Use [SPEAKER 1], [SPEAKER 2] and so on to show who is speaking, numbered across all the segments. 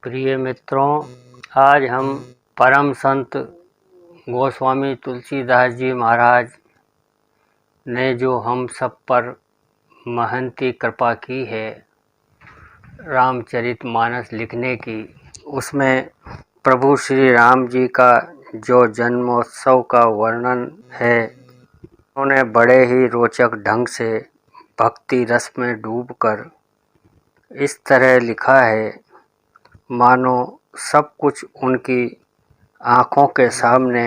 [SPEAKER 1] प्रिय मित्रों, आज हम परम संत गोस्वामी तुलसीदास जी महाराज ने जो हम सब पर महंती कृपा की है रामचरितमानस लिखने की, उसमें प्रभु श्री राम जी का जो जन्मोत्सव का वर्णन है, उन्होंने बड़े ही रोचक ढंग से भक्ति रस में डूबकर इस तरह लिखा है मानो सब कुछ उनकी आँखों के सामने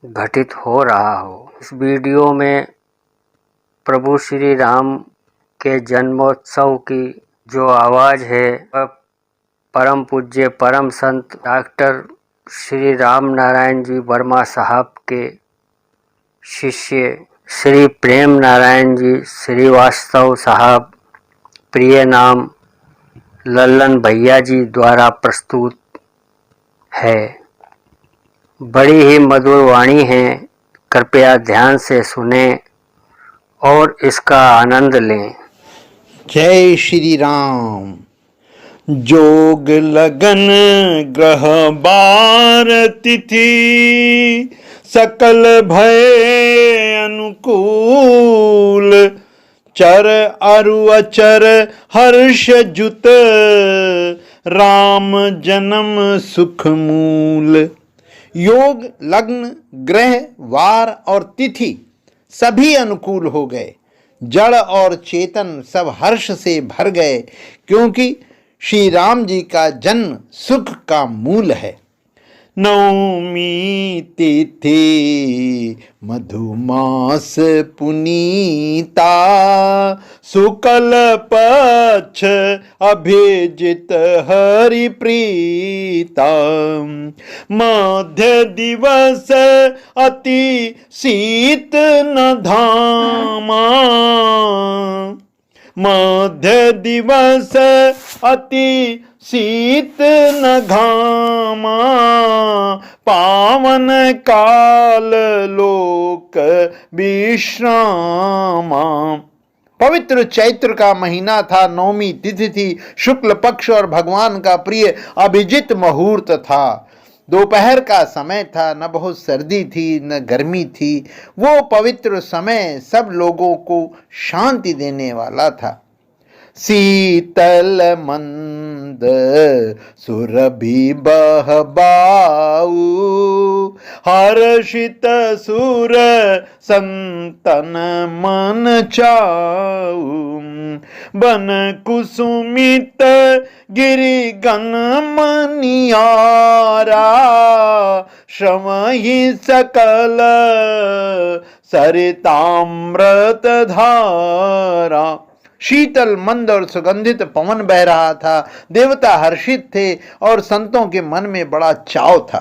[SPEAKER 1] घटित हो रहा हो। इस वीडियो में प्रभु श्री राम के जन्मोत्सव की जो आवाज़ है वह परम पूज्य परम संत डॉक्टर श्री राम नारायण जी वर्मा साहब के शिष्य श्री प्रेम नारायण जी श्रीवास्तव साहब प्रिय नाम लल्लन भैया जी द्वारा प्रस्तुत है। बड़ी ही मधुर वाणी है, कृपया ध्यान से सुने और इसका आनंद लें।
[SPEAKER 2] जय श्री राम। जोग लगन ग्रह बार तिथि सकल भय अनुकूल चर अरु अचर हर्ष जुत राम जन्म सुख मूल। योग लग्न ग्रह वार और तिथि सभी अनुकूल हो गए। जड़ और चेतन सब हर्ष से भर गए, क्योंकि श्री राम जी का जन्म सुख का मूल है। नवमी तिथि मधुमास पुनीता शुक्ल पक्ष अभिजित हरि प्रीता मध्य दिवस अति शीत न धामा मध्य दिवस अति शीत न घामा पावन काल लोक विश्रामा। पवित्र चैत्र का महीना था। नौमी तिथि थी, शुक्ल पक्ष और भगवान का प्रिय अभिजित मुहूर्त था। दोपहर का समय था, न बहुत सर्दी थी न गर्मी थी। वो पवित्र समय सब लोगों को शांति देने वाला था। शीतल मंद सुरभि बहबाऊ हर्षित सुर संतन मन चाऊ बन कुसुमित गिरि गण मनियारा श्रमहि सकल सरितामृत धारा। शीतल मंद और सुगंधित पवन बह रहा था। देवता हर्षित थे और संतों के मन में बड़ा चाव था।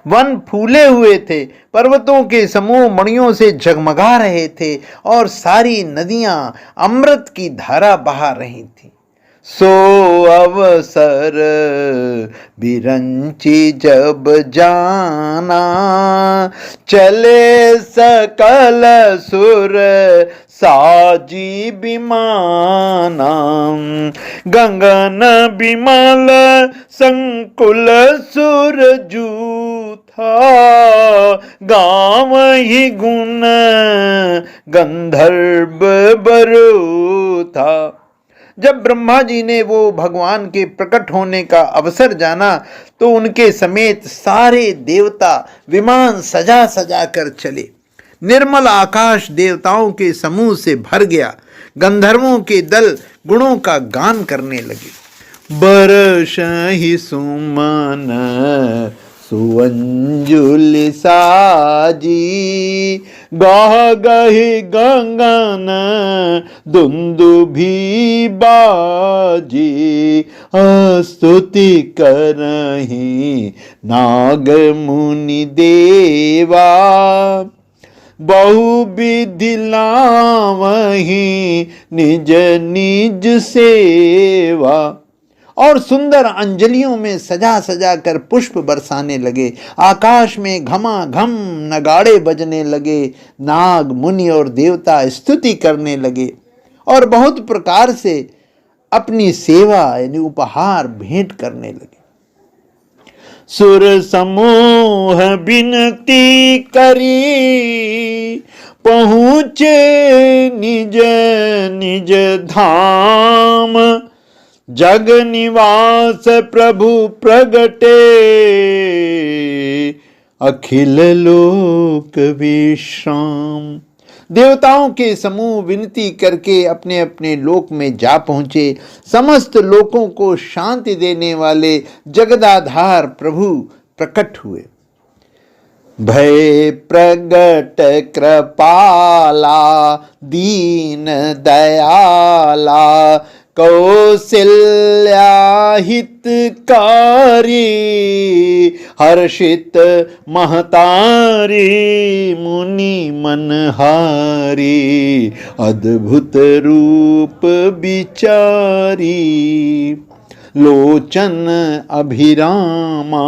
[SPEAKER 2] वन फूले हुए थे, पर्वतों के समूह मणियों से जगमगा रहे थे और सारी नदियां अमृत की धारा बहा रही थी। सो अवसर बिरंची जब जाना चले सकल सुर साजी बिमाना गगन बिमल संकुल सुर जूथा गाँव ही गुण गंधर्व बरू था। जब ब्रह्मा जी ने वो भगवान के प्रकट होने का अवसर जाना तो उनके समेत सारे देवता विमान सजा सजा कर चले। निर्मल आकाश देवताओं के समूह से भर गया। गंधर्वों के दल गुणों का गान करने लगे। बरस ही सुमन सुअंजुलि साजी गाह गही गंगन दुंदुभी बाजी स्तुति करही नाग मुनि देवा बहु विधि लावही निज निज सेवा। और सुंदर अंजलियों में सजा सजा कर पुष्प बरसाने लगे। आकाश में घमाघम नगाड़े बजने लगे। नाग मुनि और देवता स्तुति करने लगे और बहुत प्रकार से अपनी सेवा यानी उपहार भेंट करने लगे। सुर समूह बिनती करी, पहुँचे निज निज धाम। जग निवास प्रभु प्रगटे, अखिल लोक विश्राम। देवताओं के समूह विनती करके अपने अपने लोक में जा पहुंचे। समस्त लोकों को शांति देने वाले जगदाधार प्रभु प्रकट हुए। भय प्रगट कृपाला दीन दयाला, कौशल्या हितकारी। हर्षित महतारी मुनि मनहारी, अद्भुत रूप विचारी। लोचन अभिरामा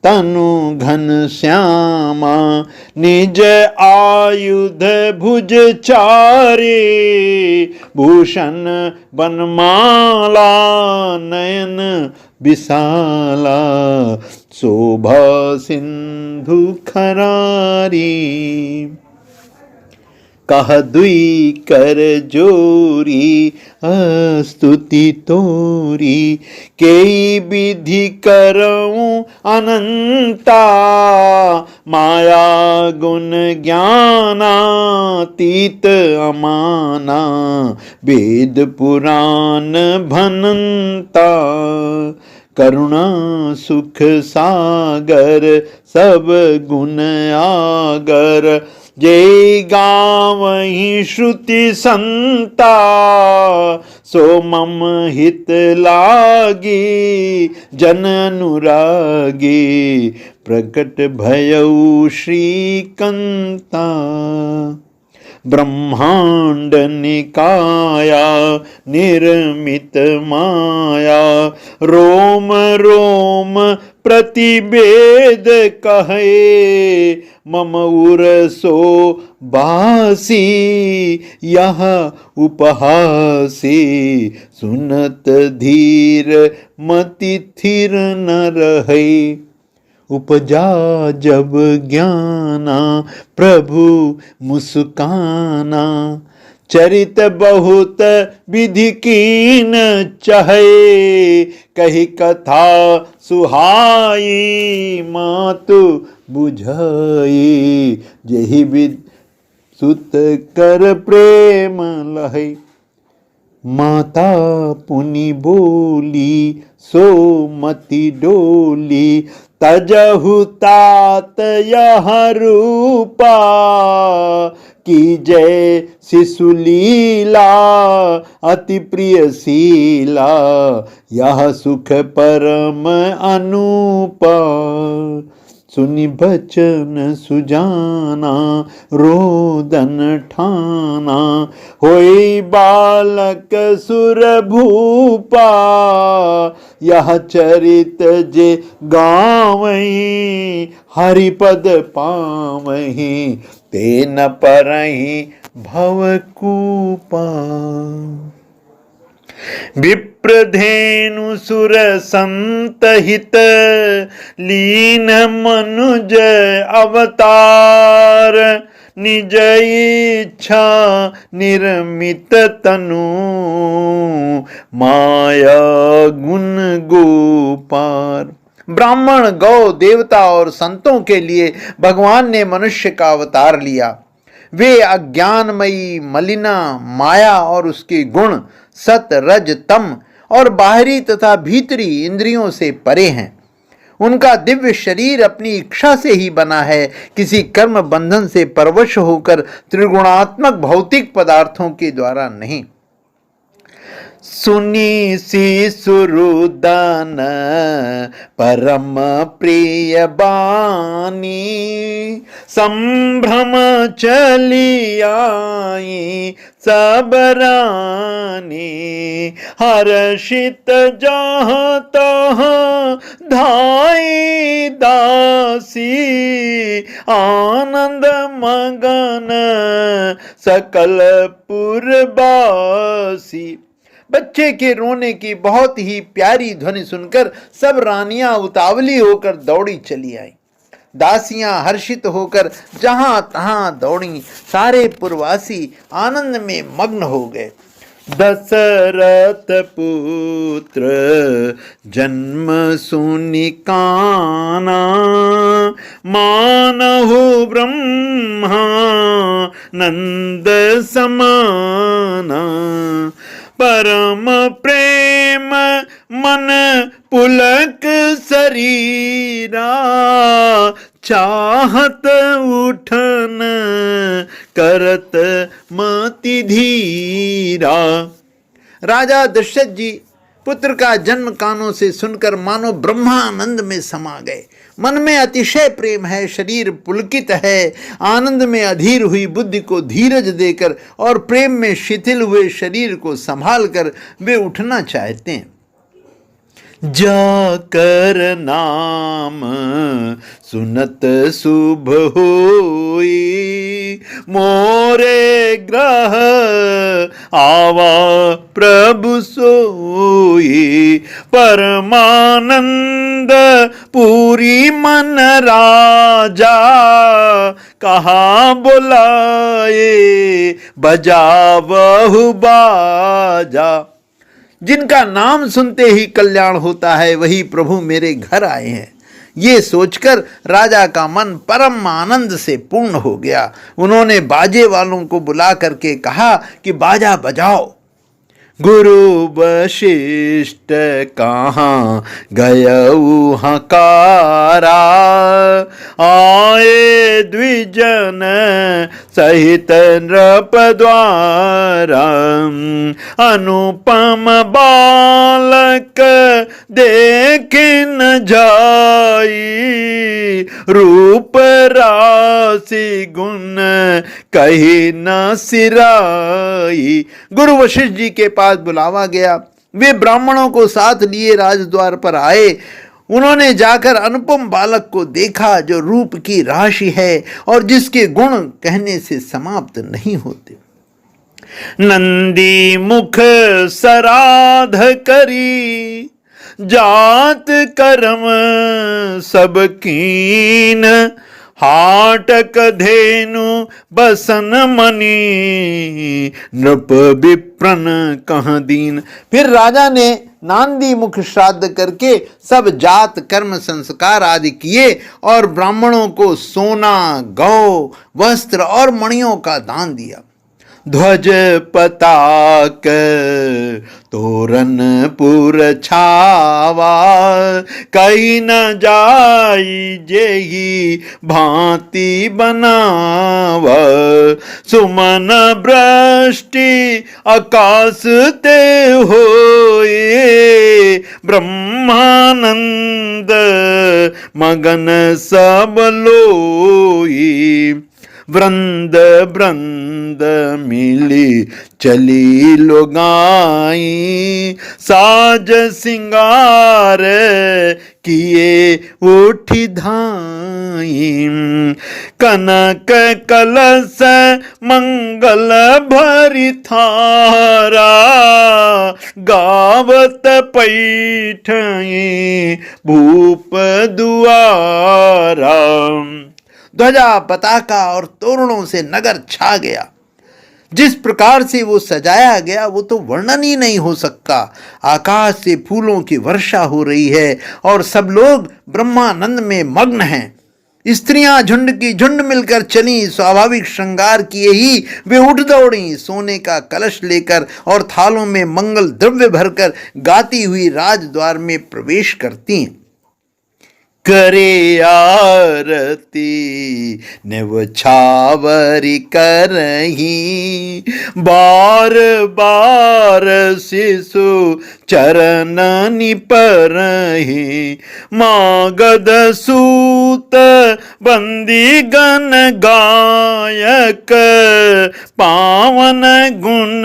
[SPEAKER 2] तनु घन श्यामा, निज आयुध भुज चारे। भूषण बनमाला नयन विशाला, शोभा सिंधु खरारी। कह दुई कर जोरी स्तुति तोरी, केई विधि करऊं अनंता। माया गुण ज्ञानातीत अमाना, वेद पुराण भनंता। करुणा सुख सागर सब गुण आगर, जय गावहि श्रुति संता। सो मम हित लागी जन अनुरागी, प्रकट भयउ श्रीकंता। ब्रह्मांड निकाया निर्मित माया, रोम रोम प्रतिवेद कहे। मम उरसो बासी यह उपहासी, सुनत धीर मति थिर न रहे। उपजा जब ज्ञाना प्रभु मुस्काना, चरित बहुत विधि कीन चहे। कही कथा सुहाई मातु बुझाई, जहि विद सुत कर प्रेम लहै। माता पुनि बोली सो मति डोली, तजहु तात यह रूपा। की जय शिशुलीला अति प्रिय शीला, यह सुख परम अनुपा। सुनि बचन सुजाना रोदन ठाना, होई बालक सुर भूपा। यह चरित जे गावहीं हरिपद पावहीं, ते न परहीं भवकूपा। विप्रधेनु सुर संत हित, लीन मनुज अवतार। निज इच्छा निर्मित तनु, माया गुण गोपार। ब्राह्मण गौ देवता और संतों के लिए भगवान ने मनुष्य का अवतार लिया। वे अज्ञानमयी मलिना माया और उसके गुण सत रज तम और बाहरी तथा भीतरी इंद्रियों से परे हैं। उनका दिव्य शरीर अपनी इच्छा से ही बना है, किसी कर्म बंधन से परवश होकर त्रिगुणात्मक भौतिक पदार्थों के द्वारा नहीं। सुनी शिशुरुदन परम प्रिय बानी, संभ्रम चली आई सब रानी। हर्षित जहाँ तहाँ धाई दासी, आनंद मगन सकल पुरबासी। बच्चे के रोने की बहुत ही प्यारी ध्वनि सुनकर सब रानियां उतावली होकर दौड़ी चली आई। दासियां हर्षित होकर जहां तहां दौड़ी। सारे पुरवासी आनंद में मग्न हो गए। दशरथ पुत्र जन्म सुनि काना, मानहु ब्रह्मा नंद समाना। परम प्रेम मन पुलक शरीरा, चाहत उठन करत मति धीरा। राजा दशरथ जी पुत्र का जन्म कानों से सुनकर मानो ब्रह्मानंद में समा गए। मन में अतिशय प्रेम है, शरीर पुलकित है। आनंद में अधीर हुई बुद्धि को धीरज देकर और प्रेम में शिथिल हुए शरीर को संभाल कर वे उठना चाहते हैं। जाकर नाम सुनत शुभ होई, मोरे ग्रह आवा प्रभु सोई। परमानंद पूरी मन राजा, कहा बुलाए बजावहु बाजा। जिनका नाम सुनते ही कल्याण होता है वही प्रभु मेरे घर आए हैं। ये सोचकर राजा का मन परम आनंद से पूर्ण हो गया। उन्होंने बाजे वालों को बुला करके कहा कि बाजा बजाओ। गुरु वशिष्ठ कहाँ गयऊ हकारा, आए द्विजन सहित नृप द्वारा। अनुपम बालक देख न जाई, रूप राशि गुण कही न सिराई। गुरु वशिष्ठ जी के पास बुलावा गया। वे ब्राह्मणों को साथ लिए राजद्वार पर आए। उन्होंने जाकर अनुपम बालक को देखा जो रूप की राशि है और जिसके गुण कहने से समाप्त नहीं होते। नंदी मुख सराध करी, जात कर्म सब कीन। हाटक धेनु बसन मणि, नृप विप्रन कह दीन। फिर राजा ने नांदी मुख श्राद्ध करके सब जात कर्म संस्कार आदि किए और ब्राह्मणों को सोना, गौ, वस्त्र और मणियों का दान दिया। ध्वज पताक तोरन पुर छावा, कहीं न जाई जेही भांति बनावा। सुमन वृष्टि आकाश ते होए, ब्रह्मानंद मगन सब लोई। वृंद वृंद मिली चली लोगाई, साज सिंगार किए उठी धाई। कनक कलश मंगल भरी थारा, गावत पैठई भूप दुआरा। ध्वजा, पताका और तोरणों से नगर छा गया। जिस प्रकार से वो सजाया गया वो तो वर्णन ही नहीं हो सकता। आकाश से फूलों की वर्षा हो रही है और सब लोग ब्रह्मानंद में मग्न हैं। स्त्रियां झुंड की झुंड मिलकर चली, स्वाभाविक श्रृंगार किए ही वे उठ दौड़ी। सोने का कलश लेकर और थालों में मंगल द्रव्य भरकर गाती हुई राजद्वार में प्रवेश करती हैं। करे आरती निवछावरी करही, बार बार शिशु चरण निपरही। मागध सूत बंदी गण गायक, पावन गुण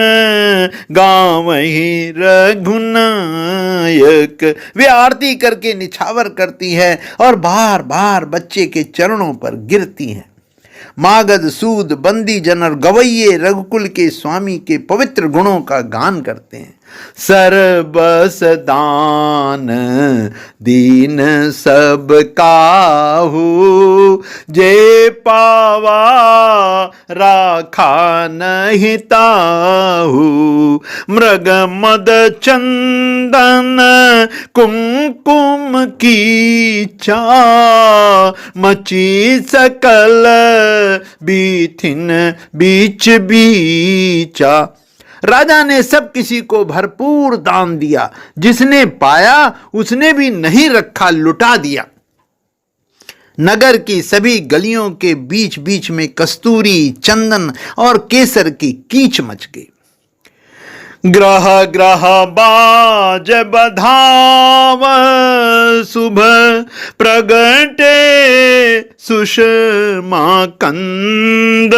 [SPEAKER 2] गावही रघुनायक। वे आरती करके निछावर करती है और बार बार बच्चे के चरणों पर गिरती हैं। मागध सूद बंदी जन और गवैये रघुकुल के स्वामी के पवित्र गुणों का गान करते हैं। सर्बस दान दीन सब काहू, जे पावा राखा नहीं ताहू। मृग मद चंदन कुमकुम कीचा, मची सकल बीथिन बीच बीचा। राजा ने सब किसी को भरपूर दान दिया, जिसने पाया उसने भी नहीं रखा, लुटा दिया। नगर की सभी गलियों के बीच बीच में कस्तूरी, चंदन और केसर की कीच मच गई। ग्रह ग्रह बाज बधाव, शुभ प्रगटे सुषमा कंद।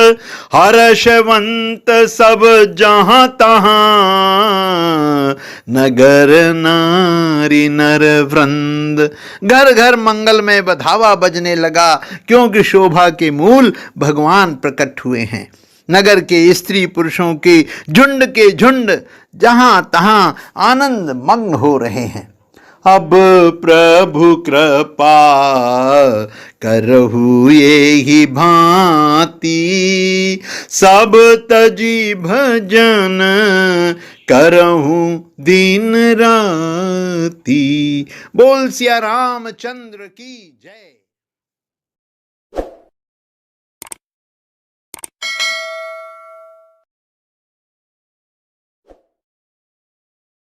[SPEAKER 2] हर्षवंत सब जहां तहां, नगर नारी नर वृंद। घर घर मंगल में बधावा बजने लगा, क्योंकि शोभा के मूल भगवान प्रकट हुए हैं। नगर के स्त्री पुरुषों के झुंड जहां तहां आनंद मग्न हो रहे हैं। अब प्रभु कृपा करहु येहि भांति, सब तजी भजन करहु दिन राती। बोल सिया रामचंद्र की जय।